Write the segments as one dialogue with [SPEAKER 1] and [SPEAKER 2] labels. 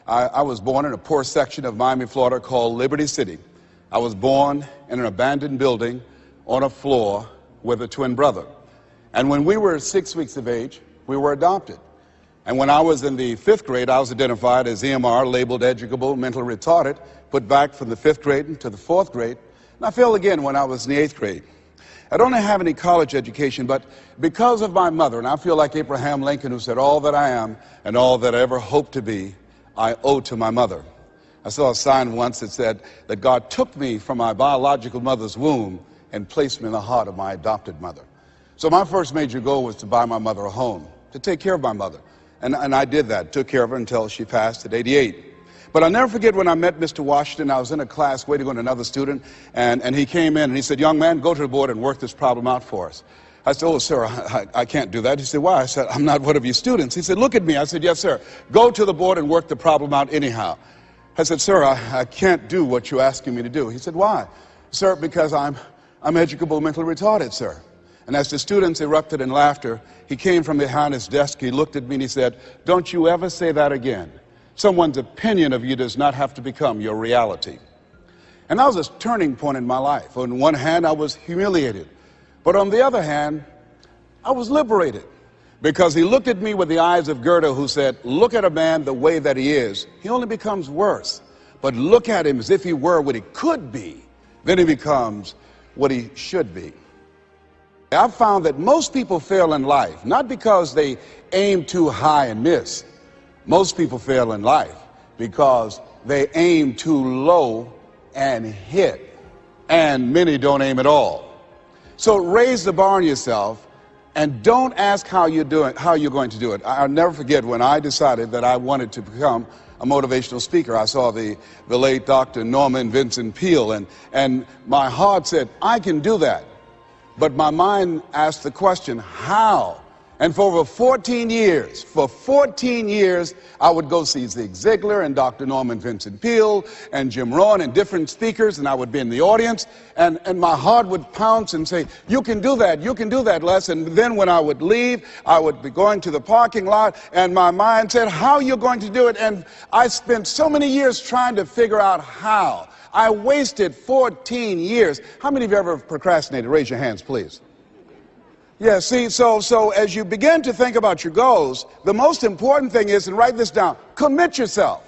[SPEAKER 1] I was born in a poor section of Miami, Florida called Liberty City. I was born in an abandoned building on a floor with a twin brother. And when we were 6 weeks of age, we were adopted. And when I was in the 5th grade, I was identified as EMR, labeled educable, mentally retarded, put back from the 5th grade into the 4th grade. And I failed again when I was in the 8th grade. I don't have any college education, but because of my mother, and I feel like Abraham Lincoln, who said, "All that I am and all that I ever hope to be, I owe to my mother." I saw a sign once that said that God took me from my biological mother's womb and placed me in the heart of my adopted mother. So my first major goal was to buy my mother a home, to take care of my mother. And I did that, took care of her until she passed at 88. But I'll never forget when I met Mr. Washington. I was in a class waiting on another student, and he came in and he said, "Young man, go to the board and work this problem out for us." I said, "Oh, sir, I can't do that." He said, "Why?" I said, "I'm not one of your students." He said, "Look at me." I said, "Yes, sir. Go to the board and work the problem out anyhow." I said, "Sir, I can't do what you're asking me to do." He said, "Why?" "Sir, because I'm educable, mentally retarded, sir." And as the students erupted in laughter, he came from behind his desk, he looked at me and he said, "Don't you ever say that again. Someone's opinion of you does not have to become your reality." And that was a turning point in my life. On one hand, I was humiliated. But on the other hand, I was liberated. Because he looked at me with the eyes of Goethe, who said, "Look at a man the way that he is. He only becomes worse. But look at him as if he were what he could be. Then he becomes what he should be." I've found that most people fail in life, not because they aim too high and miss. Most people fail in life because they aim too low and hit. And many don't aim at all. So raise the bar on yourself and don't ask how you're going to do it. I'll never forget when I decided that I wanted to become a motivational speaker. I saw the late Dr. Norman Vincent Peale, and my heart said, "I can do that." But my mind asked the question, how? And for over 14 years, I would go see Zig Ziglar and Dr. Norman Vincent Peale and Jim Rohn and different speakers, and I would be in the audience, and my heart would pounce and say, "You can do that, Les." And then when I would leave, I would be going to the parking lot, and my mind said, "How are you going to do it?" And I spent so many years trying to figure out how. I wasted 14 years. How many of you ever procrastinated? Raise your hands, please. Yeah, see, so as you begin to think about your goals, the most important thing is, and write this down, commit yourself.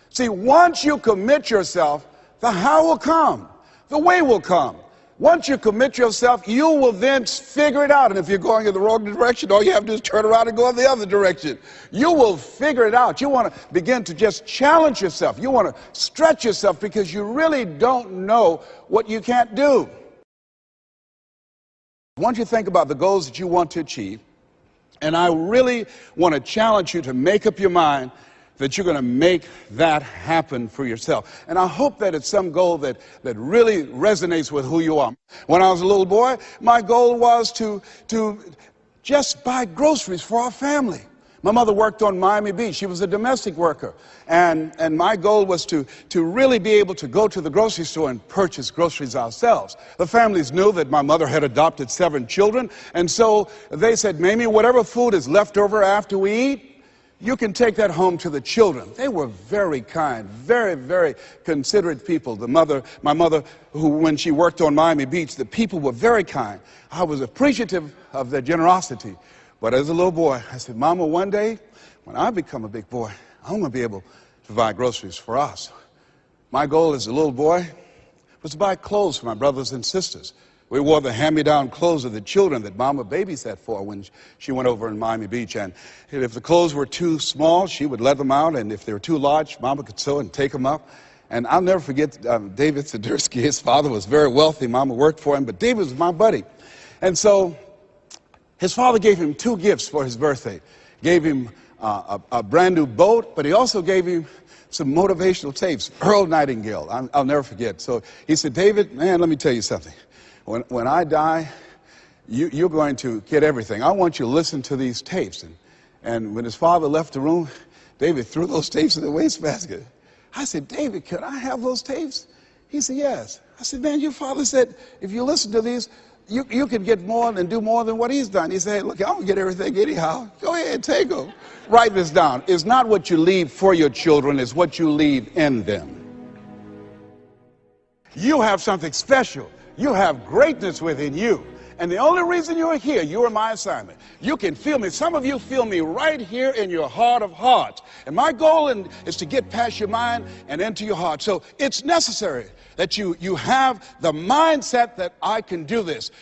[SPEAKER 1] See, once you commit yourself, the how will come, the way will come. Once you commit yourself, you will then figure it out. And if you're going in the wrong direction, all you have to do is turn around and go in the other direction. You will figure it out. You want to begin to just challenge yourself. You want to stretch yourself because you really don't know what you can't do. Once you think about the goals that you want to achieve, and I really want to challenge you to make up your mind that you're going to make that happen for yourself. And I hope that it's some goal that really resonates with who you are. When I was a little boy, my goal was to just buy groceries for our family. My mother worked on Miami Beach. She was a domestic worker. And my goal was to really be able to go to the grocery store and purchase groceries ourselves. The families knew that my mother had adopted 7 children. And so they said, "Mamie, whatever food is left over after we eat, you can take that home to the children." They were very kind, very, very considerate people. My mother, who when she worked on Miami Beach, the people were very kind. I was appreciative of their generosity. But as a little boy, I said, "Mama, one day, when I become a big boy, I'm going to be able to buy groceries for us." My goal as a little boy was to buy clothes for my brothers and sisters. We wore the hand-me-down clothes of the children that Mama babysat for when she went over in Miami Beach. And if the clothes were too small, she would let them out. And if they were too large, Mama could sew and take them up. And I'll never forget David Sidursky. His father was very wealthy. Mama worked for him, but David was my buddy. And so his father gave him 2 gifts for his birthday. Gave him a brand new boat, but he also gave him some motivational tapes. Earl Nightingale, I'll never forget. So he said, "David, man, let me tell you something. When I die, you're going to get everything. I want you to listen to these tapes." And when his father left the room, David threw those tapes in the wastebasket. I said, "David, could I have those tapes?" He said, "Yes." I said, "Man, your father said if you listen to these, you can get more and do more than what he's done. He said, hey, look, I'm going to get everything anyhow. Go ahead, take them. Write this down. It's not what you leave for your children, it's what you leave in them. You have something special. You have greatness within you. And the only reason you're here, you are my assignment. You can feel me. Some of you feel me right here in your heart of hearts. And my goal is to get past your mind and into your heart. So it's necessary that you have the mindset that I can do this.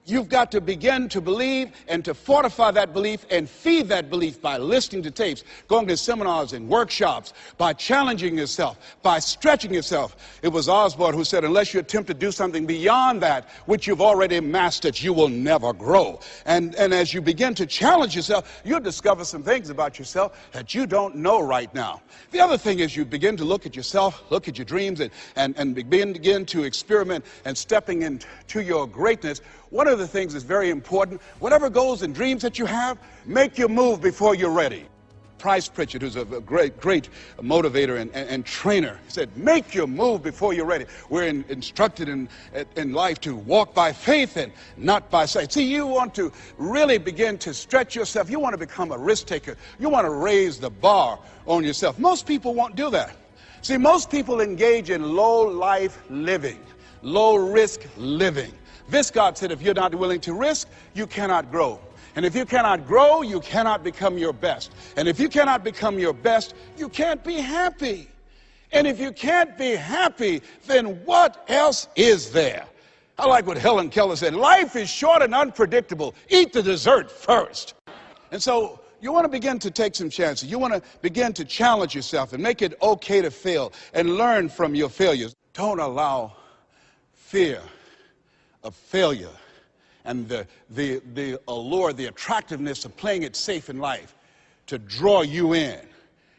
[SPEAKER 1] You've got to begin to believe and to fortify that belief and feed that belief by listening to tapes, going to seminars and workshops, by challenging yourself, by stretching yourself. It was Osborne who said, unless you attempt to do something beyond that which you've already mastered, you will never grow. And as you begin to challenge yourself, you'll discover some things about yourself that you don't know right now. The other thing is you begin to look at yourself, look at your dreams, and begin to experiment and stepping into your greatness. One of the things that's very important, whatever goals and dreams that you have, make your move before you're ready. Price Pritchett, who's a great motivator and trainer, said, make your move before you're ready. We're instructed in life to walk by faith and not by sight. See, you want to really begin to stretch yourself. You want to become a risk taker. You want to raise the bar on yourself. Most people won't do that. See, most people engage in low-life living, low-risk living. Viscott said, if you're not willing to risk, you cannot grow. And if you cannot grow, you cannot become your best. And if you cannot become your best, you can't be happy. And if you can't be happy, then what else is there? I like what Helen Keller said, life is short and unpredictable. Eat the dessert first. And so you want to begin to take some chances. You want to begin to challenge yourself and make it okay to fail and learn from your failures. Don't allow fear of failure and the allure, the attractiveness of playing it safe in life to draw you in.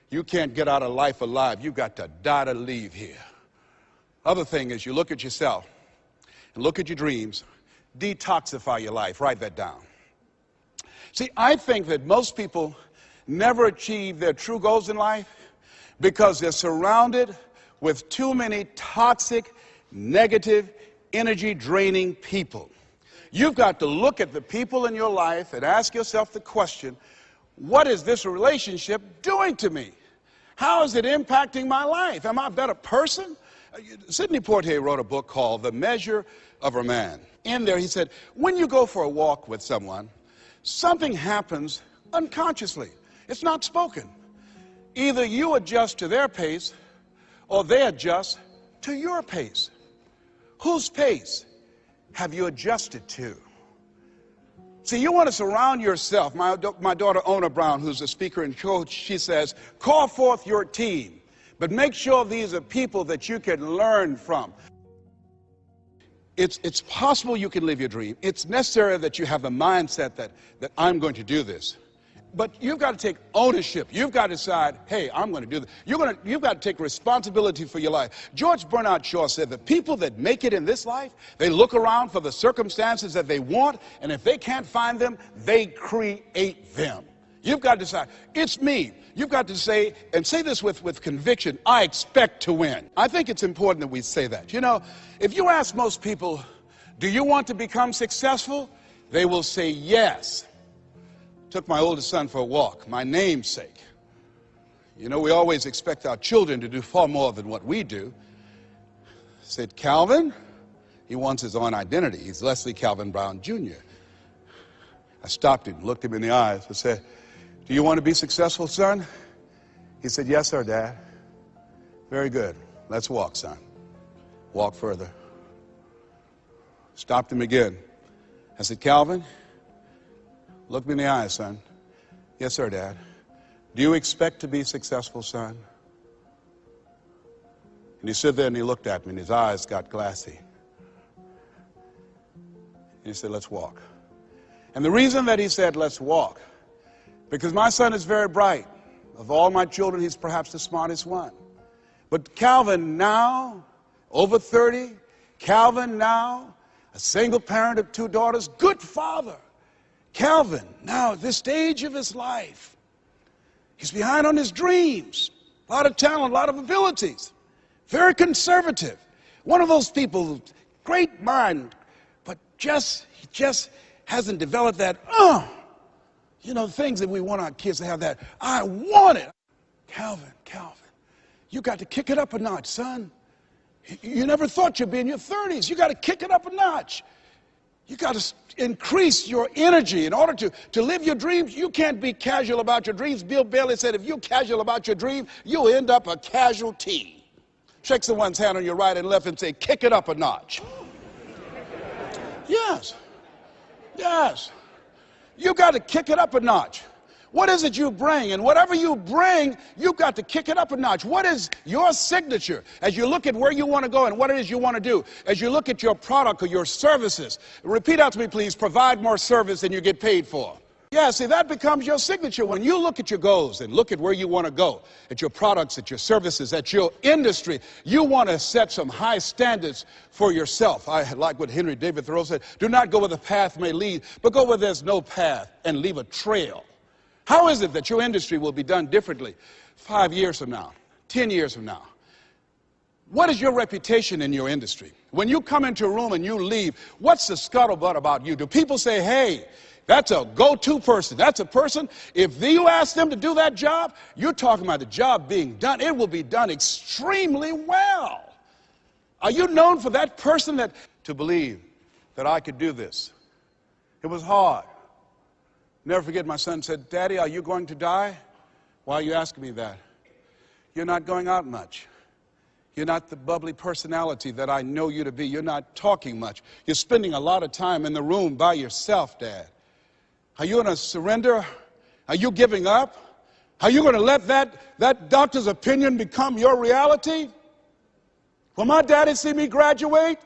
[SPEAKER 1] You can't get out of life alive. You've got to die to leave here. Other thing is you look at yourself and look at your dreams. Detoxify your life. Write that down. See, I think that most people never achieve their true goals in life because they're surrounded with too many toxic, negative, energy-draining people. You've got to look at the people in your life and ask yourself the question, what is this relationship doing to me? How is it impacting my life? Am I a better person? Sidney Poitier wrote a book called The Measure of a Man. In there he said, when you go for a walk with someone, something happens unconsciously. It's not spoken. Either you adjust to their pace or they adjust to your pace. Whose pace have you adjusted to? See, you want to surround yourself. My daughter, Ona Brown, who's a speaker and coach, she says, call forth your team, but make sure these are people that you can learn from. It's possible you can live your dream. It's necessary that you have the mindset that I'm going to do this. But you've got to take ownership. You've got to decide, hey, I'm going to do this. You've got to take responsibility for your life. George Bernard Shaw said the people that make it in this life, they look around for the circumstances that they want, and if they can't find them, they create them. You've got to decide, it's me. You've got to say, and say this with conviction, I expect to win. I think it's important that we say that. You know, if you ask most people, do you want to become successful? They will say yes. Took my oldest son for a walk, my namesake. You know, we always expect our children to do far more than what we do. Said, Calvin, he wants his own identity. He's Leslie Calvin Brown, Jr. I stopped him, looked him in the eyes, and said, do you want to be successful, son? He said, yes, sir, Dad. Very good. Let's walk, son. Walk further. Stopped him again. I said, Calvin, look me in the eyes, son. Yes, sir, Dad. Do you expect to be successful, son? And he stood there and he looked at me and his eyes got glassy. And he said, let's walk. And the reason that he said, let's walk, because my son is very bright. Of all my children, he's perhaps the smartest one. But Calvin now, over 30, Calvin now, a single parent of 2 daughters, good father. Calvin, now at this stage of his life, he's behind on his dreams. A lot of talent, a lot of abilities. Very conservative. One of those people, great mind, but
[SPEAKER 2] He just hasn't developed that, things that we want our kids to have, that, I want it. Calvin, you got to kick it up a notch, son. You never thought you'd be in your 30s. You got to kick it up a notch. You got to increase your energy in order to live your dreams. You can't be casual about your dreams. Bill Bailey said, if you're casual about your dream, you'll end up a casualty. Shake someone's hand on your right and left and say, kick it up a notch. Yes. You got to kick it up a notch. What is it you bring? And whatever you bring, you've got to kick it up a notch. What is your signature as you look at where you want to go and what it is you want to do? As you look at your product or your services, repeat out to me, please, provide more service than you get paid for. Yeah, see, that becomes your signature. When you look at your goals and look at where you want to go, at your products, at your services, at your industry, you want to set some high standards for yourself. I like what Henry David Thoreau said, do not go where the path may lead, but go where there's no path and leave a trail. How is it that your industry will be done differently 5 years from now, 10 years from now? What is your reputation in your industry? When you come into a room and you leave, what's the scuttlebutt about you? Do people say, hey, that's a go-to person. That's a person, if you ask them to do that job, you're talking about the job being done. It will be done extremely well. Are you known for that person to believe that I could do this? It was hard. Never forget, my son said, Daddy, are you going to die? Why are you asking me that? You're not going out much. You're not the bubbly personality that I know you to be. You're not talking much. You're spending a lot of time in the room by yourself, Dad. Are you going to surrender? Are you giving up? Are you going to let that doctor's opinion become your reality? Will my daddy see me graduate?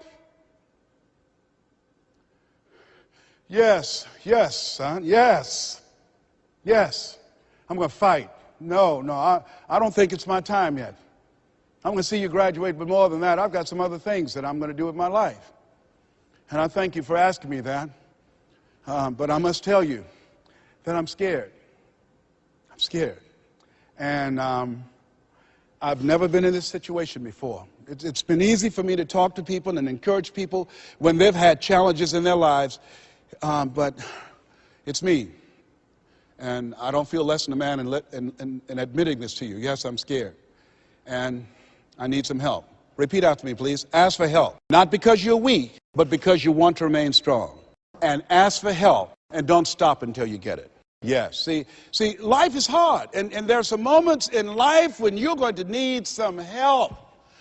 [SPEAKER 2] Yes, son, yes. I'm going to fight. No, I don't think it's my time yet. I'm going to see you graduate, but more than that, I've got some other things that I'm going to do with my life. And I thank you for asking me that. But I must tell you that I'm scared. I'm scared. And I've never been in this situation before. It's been easy for me to talk to people and encourage people when they've had challenges in their lives. But it's me. And I don't feel less than a man in admitting this to you. Yes, I'm scared. And I need some help. Repeat after me, please. Ask for help. Not because you're weak, but because you want to remain strong. And ask for help. And don't stop until you get it. Yes. See, life is hard. And there are some moments in life when you're going to need some help.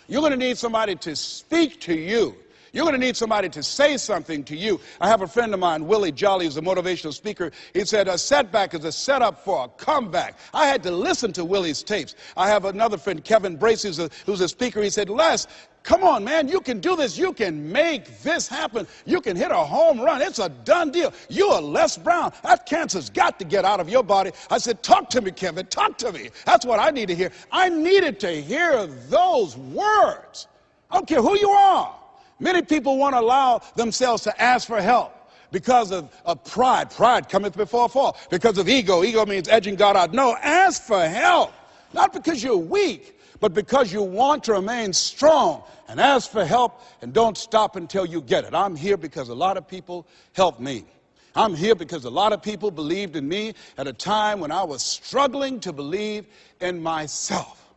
[SPEAKER 2] You're going to need somebody to speak to you. You're going to need somebody to say something to you. I have a friend of mine, Willie Jolly, who's a motivational speaker. He said, a setback is a setup for a comeback. I had to listen to Willie's tapes. I have another friend, Kevin Brace, who's a speaker. He said, Les, come on, man, you can do this. You can make this happen. You can hit a home run. It's a done deal. You are Les Brown. That cancer's got to get out of your body. I said, talk to me, Kevin. Talk to me. That's what I need to hear. I needed to hear those words. I don't care who you are. Many people won't allow themselves to ask for help because of pride. Pride cometh before a fall. Because of ego. Ego means edging God out. No, ask for help. Not because you're weak, but because you want to remain strong. And ask for help and don't stop until you get it. I'm here because a lot of people helped me. I'm here because a lot of people believed in me at a time when I was struggling to believe in myself.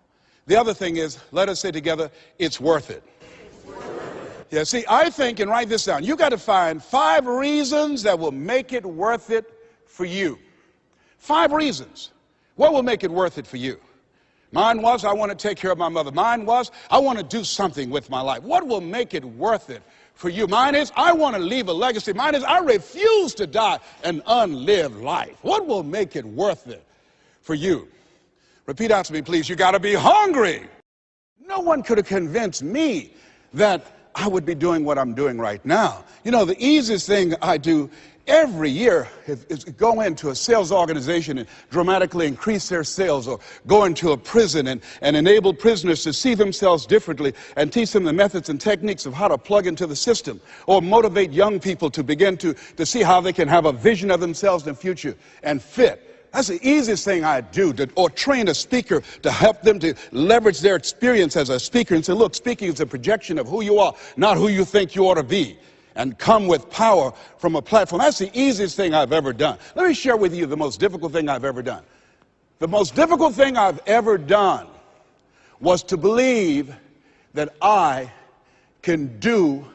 [SPEAKER 2] The other thing is, let us say together, it's worth it. Yeah, see, I think, and write this down, you got to find 5 reasons that will make it worth it for you. 5 reasons. What will make it worth it for you? Mine was, I want to take care of my mother. Mine was, I want to do something with my life. What will make it worth it for you? Mine is, I want to leave a legacy. Mine is, I refuse to die an unlived life. What will make it worth it for you? Repeat after me, please. You got to be hungry. No one could have convinced me that I would be doing what I'm doing right now. You know, the easiest thing I do every year is go into a sales organization and dramatically increase their sales, or go into a prison and enable prisoners to see themselves differently and teach them the methods and techniques of how to plug into the system, or motivate young people to begin to see how they can have a vision of themselves in the future and fit. That's the easiest thing I do, or train a speaker to help them to leverage their experience as a speaker and say, look, speaking is a projection of who you are, not who you think you ought to be.
[SPEAKER 1] and come with power from a platform. That's the easiest thing I've ever done. Let me share with you the most difficult thing I've ever done. The most difficult thing I've ever done was to believe that I can do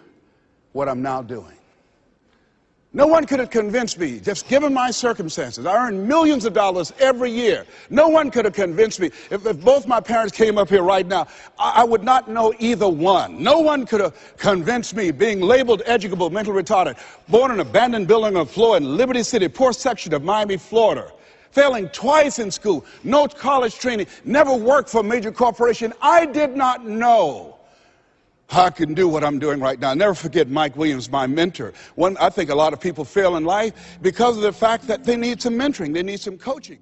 [SPEAKER 1] what I'm now doing. No one could have convinced me, just given my circumstances. I earn millions of dollars every year. No one could have convinced me. If both my parents came up here right now, I would not know either one. No one could have convinced me, being labeled educable, mentally retarded, born in an abandoned building on the floor in Liberty City, poor section of Miami, Florida, failing twice in school, no college training, never worked for a major corporation. I did not know I can do what I'm doing right now. Never forget Mike Williams, my mentor. I think a lot of people fail in life because of the fact that they need some mentoring, they need some coaching.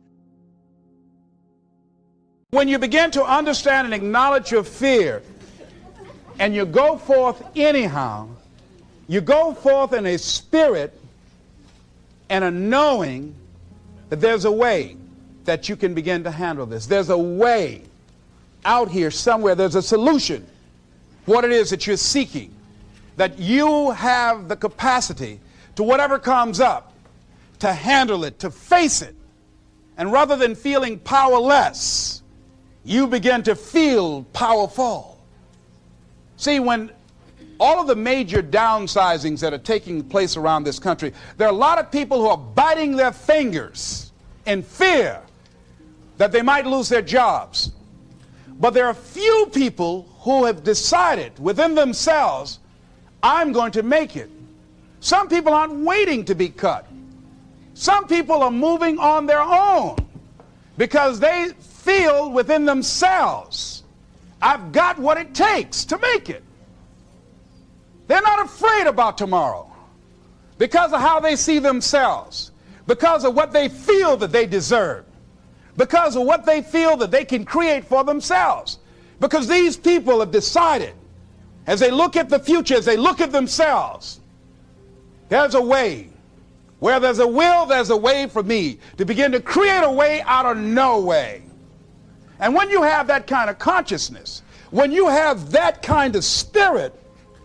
[SPEAKER 2] When you begin to understand and acknowledge your fear, and you go forth anyhow, you go forth in a spirit and a knowing that there's a way that you can begin to handle this. There's a way out here somewhere. There's a solution. What it is that you're seeking, that you have the capacity to whatever comes up, to handle it, to face it. And rather than feeling powerless, you begin to feel powerful. See, when all of the major downsizings that are taking place around this country, there are a lot of people who are biting their fingers in fear that they might lose their jobs. But there are few people who have decided within themselves, I'm going to make it. Some people aren't waiting to be cut. Some people are moving on their own because they feel within themselves, I've got what it takes to make it. They're not afraid about tomorrow because of how they see themselves, because of what they feel that they deserve, because of what they feel that they can create for themselves. Because these people have decided, as they look at the future, as they look at themselves, there's a way. Where there's a will, there's a way for me to begin to create a way out of no way. And when you have that kind of consciousness, when you have that kind of spirit,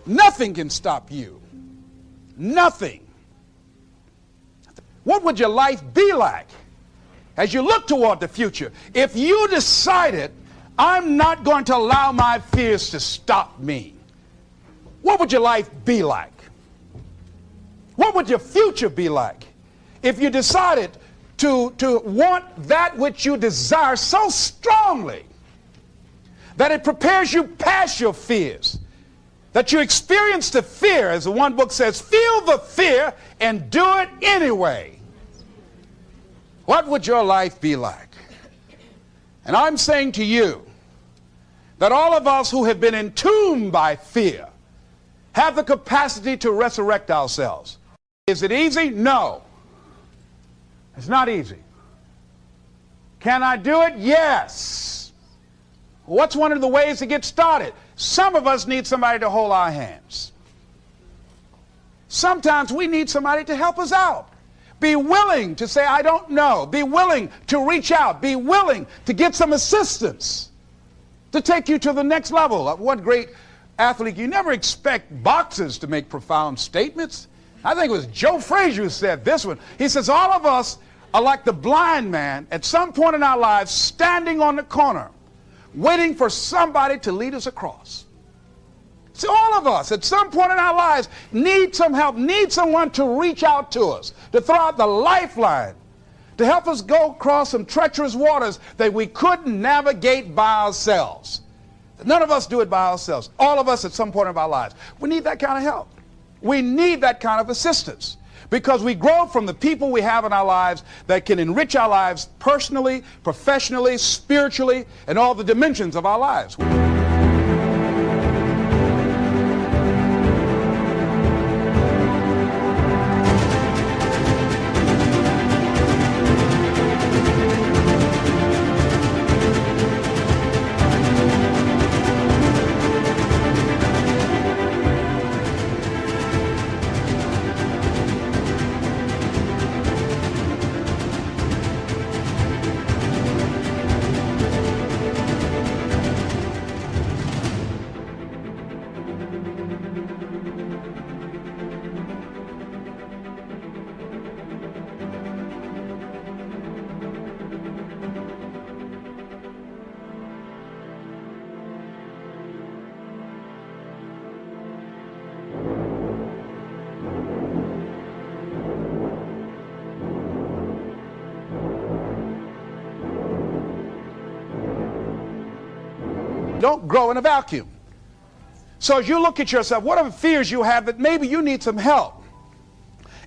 [SPEAKER 2] nothing can stop you. Nothing. What would your life be like as you look toward the future if you decided, I'm not going to allow my fears to stop me? What would your life be like? What would your future be like if you decided to want that which you desire so strongly that it prepares you past your fears, that you experience the fear, as the one book says, feel the fear and do it anyway? What would your life be like? And I'm saying to you that all of us who have been entombed by fear have the capacity to resurrect ourselves. Is it easy? No. It's not easy. Can I do it? Yes. What's one of the ways to get started? Some of us need somebody to hold our hands. Sometimes we need somebody to help us out. Be willing to say, I don't know. Be willing to reach out. Be willing to get some assistance to take you to the next level. One great athlete, you never expect boxers to make profound statements. I think it was Joe Frazier who said this one. He says, all of us are like the blind man at some point in our lives standing on the corner, waiting for somebody to lead us across. See, all of us at some point in our lives need some help, need someone to reach out to us, to throw out the lifeline, to help us go across some treacherous waters that we couldn't navigate by ourselves. None of us do it by ourselves. All of us at some point of our lives. We need that kind of help. We need that kind of assistance because we grow from the people we have in our lives that can enrich our lives personally, professionally, spiritually, and all the dimensions of our lives. don't grow in a vacuum. So as you look at yourself, what are the fears you have that maybe you need some help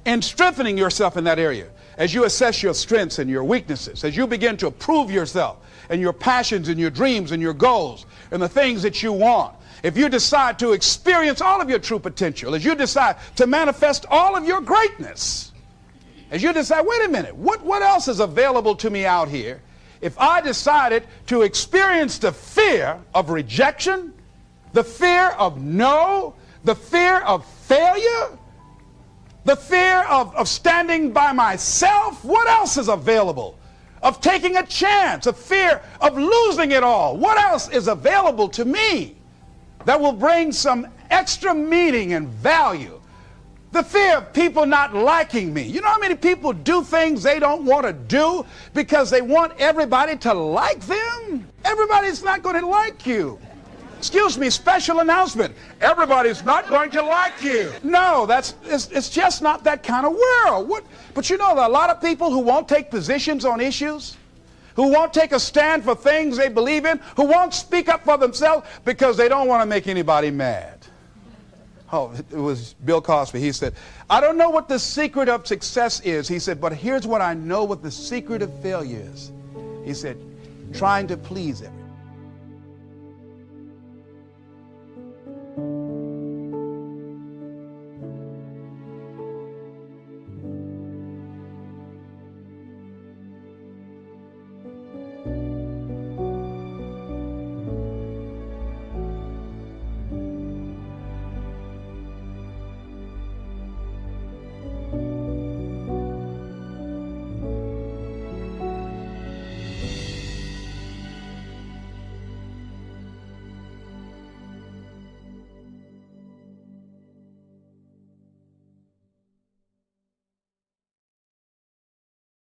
[SPEAKER 2] in strengthening yourself in that area? As you assess your strengths and your weaknesses, as you begin to approve yourself and your passions and your dreams and your goals and the things that you want, if you decide to experience all of your true potential, as you decide to manifest all of your greatness, as you decide, wait a minute, what else is available to me out here if I decided to experience the fear of rejection, the fear of no, the fear of failure, the fear of standing by myself? What else is available? Of taking a chance, a fear of losing it all. What else is available to me that will bring some extra meaning and value? The fear of people not liking me. You know how many people do things they don't want to do because they want everybody to like them? Everybody's not going to like you. Excuse me, special announcement. Everybody's not going to like you. No, it's just not that kind of world. But you know, there are a lot of people who won't take positions on issues, who won't take a stand for things they believe in, who won't speak up for themselves because they don't want to make anybody mad. Oh, it was Bill Cosby. He said, I don't know what the secret of success is. He said, but here's what I know what the secret of failure is. He said, trying to please everyone.